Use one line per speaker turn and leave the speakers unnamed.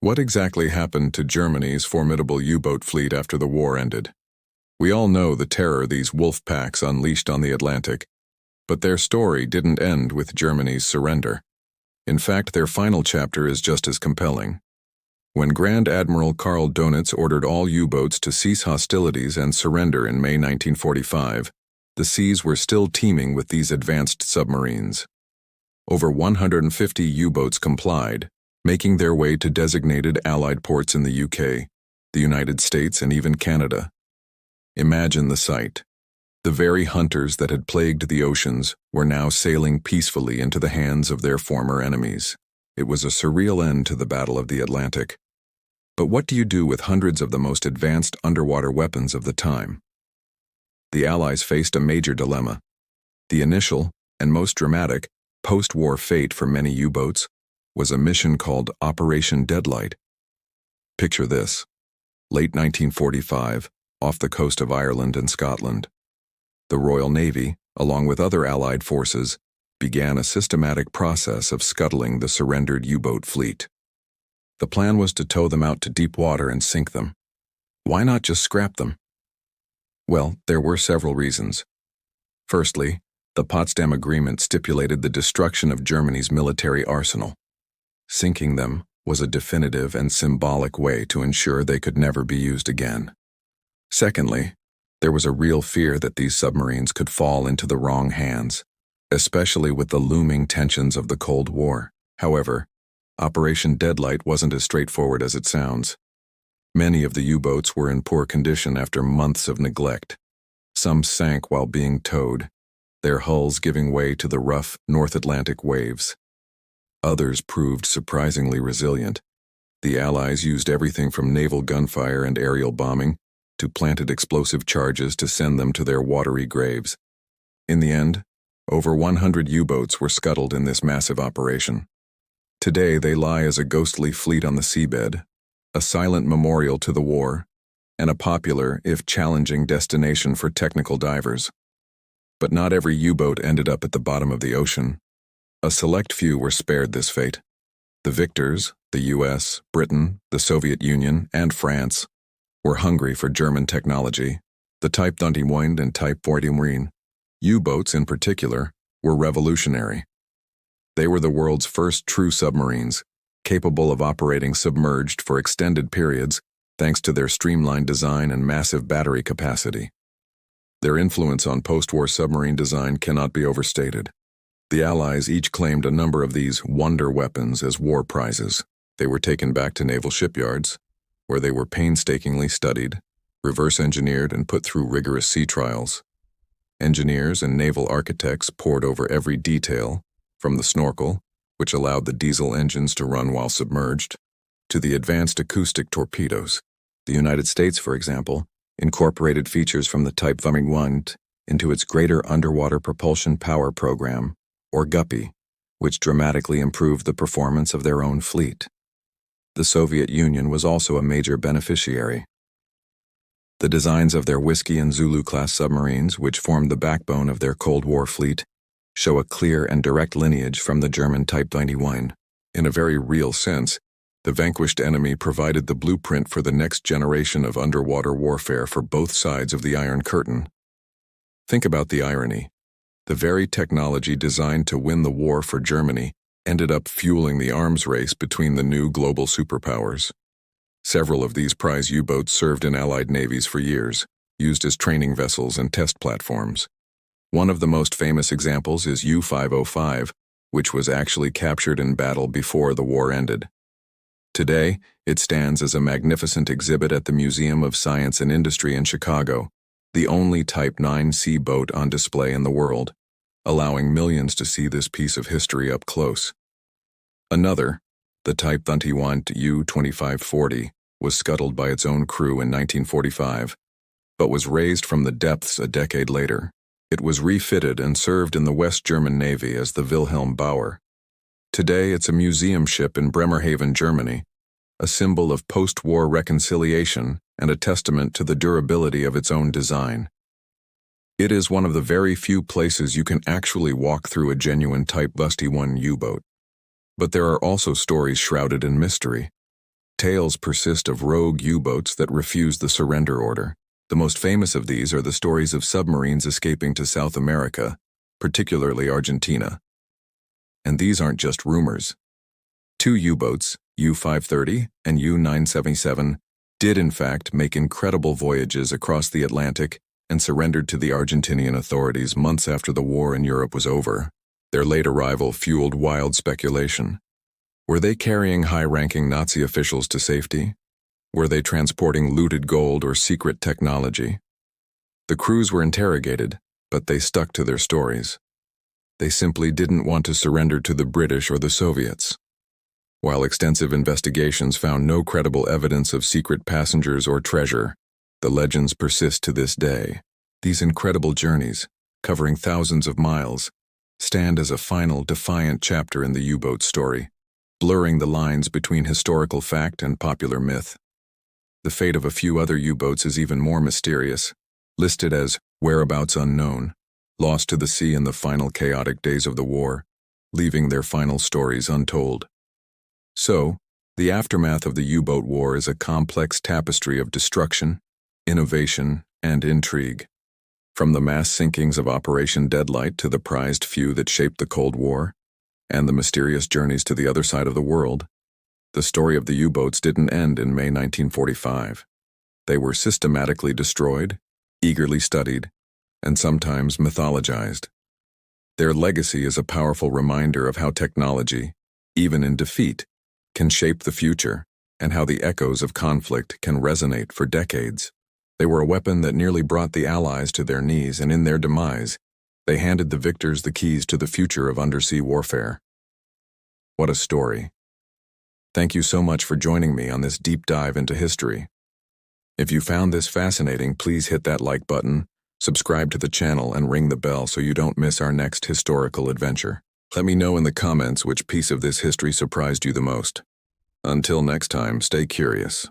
What exactly happened to Germany's formidable U-boat fleet after the war ended? We all know the terror these Wolfpacks unleashed on the Atlantic, but their story didn't end with Germany's surrender. In fact, their final chapter is just as compelling. When Grand Admiral Karl Dönitz ordered all U-boats to cease hostilities and surrender in May 1945, the seas were still teeming with these advanced submarines. Over 150 U-boats complied, making their way to designated Allied ports in the UK, the United States, and even Canada. Imagine the sight. The very hunters that had plagued the oceans were now sailing peacefully into the hands of their former enemies. It was a surreal end to the Battle of the Atlantic. But what do you do with hundreds of the most advanced underwater weapons of the time? The Allies faced a major dilemma. The initial, and most dramatic, post-war fate for many U-boats was a mission called Operation Deadlight. Picture this. Late 1945, off the coast of Ireland and Scotland. The Royal Navy, along with other Allied forces, began a systematic process of scuttling the surrendered U-boat fleet. The plan was to tow them out to deep water and sink them. Why not just scrap them? Well, there were several reasons. Firstly, the Potsdam Agreement stipulated the destruction of Germany's military arsenal. Sinking them was a definitive and symbolic way to ensure they could never be used again. Secondly, there was a real fear that these submarines could fall into the wrong hands, especially with the looming tensions of the Cold War. However, Operation Deadlight wasn't as straightforward as it sounds. Many of the U-boats were in poor condition after months of neglect. Some sank while being towed, their hulls giving way to the rough North Atlantic waves. Others proved surprisingly resilient. The Allies used everything from naval gunfire and aerial bombing to planted explosive charges to send them to their watery graves. In the end, over 100 U-boats were scuttled in this massive operation. Today they lie as a ghostly fleet on the seabed, a silent memorial to the war, and a popular, if challenging, destination for technical divers. But not every U-boat ended up at the bottom of the ocean. A select few were spared this fate. The victors, the US, Britain, the Soviet Union, and France, were hungry for German technology. The Type 21 and Type 40 Marine U-boats in particular were revolutionary. They were the world's first true submarines, capable of operating submerged for extended periods thanks to their streamlined design and massive battery capacity. Their influence on post-war submarine design cannot be overstated. The Allies each claimed a number of these wonder weapons as war prizes. They were taken back to naval shipyards, where they were painstakingly studied, reverse-engineered, and put through rigorous sea trials. Engineers and naval architects pored over every detail, from the snorkel, which allowed the diesel engines to run while submerged, to the advanced acoustic torpedoes. The United States, for example, incorporated features from the Type 21 into its Greater Underwater Propulsion Power Program, or GUPPY, which dramatically improved the performance of their own fleet. The Soviet Union was also a major beneficiary. The designs of their Whiskey and Zulu-class submarines, which formed the backbone of their Cold War fleet, show a clear and direct lineage from the German Type 91. In a very real sense, the vanquished enemy provided the blueprint for the next generation of underwater warfare for both sides of the Iron Curtain. Think about the irony. The very technology designed to win the war for Germany ended up fueling the arms race between the new global superpowers. Several of these prize U-boats served in Allied navies for years, used as training vessels and test platforms. One of the most famous examples is U-505, which was actually captured in battle before the war ended. Today, it stands as a magnificent exhibit at the Museum of Science and Industry in Chicago, the only Type 9C boat on display in the world, allowing millions to see this piece of history up close. Another, the Type 21 U-2540, was scuttled by its own crew in 1945, but was raised from the depths a decade later. It was refitted and served in the West German Navy as the Wilhelm Bauer. Today, it's a museum ship in Bremerhaven, Germany, a symbol of post-war reconciliation and a testament to the durability of its own design. It is one of the very few places you can actually walk through a genuine Type 21 U-boat. But there are also stories shrouded in mystery. Tales persist of rogue U-boats that refuse the surrender order. The most famous of these are the stories of submarines escaping to South America, particularly Argentina. And these aren't just rumors. Two U-boats, U-530 and U-977, did in fact make incredible voyages across the Atlantic and surrendered to the Argentinian authorities months after the war in Europe was over. Their late arrival fueled wild speculation. Were they carrying high-ranking Nazi officials to safety? Were they transporting looted gold or secret technology? The crews were interrogated, but they stuck to their stories. They simply didn't want to surrender to the British or the Soviets. While extensive investigations found no credible evidence of secret passengers or treasure, the legends persist to this day. These incredible journeys, covering thousands of miles, stand as a final defiant chapter in the U-boat story, blurring the lines between historical fact and popular myth. The fate of a few other U-boats is even more mysterious, listed as whereabouts unknown, lost to the sea in the final chaotic days of the war, leaving their final stories untold. So, the aftermath of the U-boat war is a complex tapestry of destruction, innovation, and intrigue. From the mass sinkings of Operation Deadlight to the prized few that shaped the Cold War, and the mysterious journeys to the other side of the world, the story of the U-boats didn't end in May 1945. They were systematically destroyed, eagerly studied, and sometimes mythologized. Their legacy is a powerful reminder of how technology, even in defeat, can shape the future, and how the echoes of conflict can resonate for decades. They were a weapon that nearly brought the Allies to their knees, and in their demise, they handed the victors the keys to the future of undersea warfare. What a story. Thank you so much for joining me on this deep dive into history. If you found this fascinating, please hit that like button, subscribe to the channel, and ring the bell so you don't miss our next historical adventure. Let me know in the comments which piece of this history surprised you the most. Until next time, stay curious.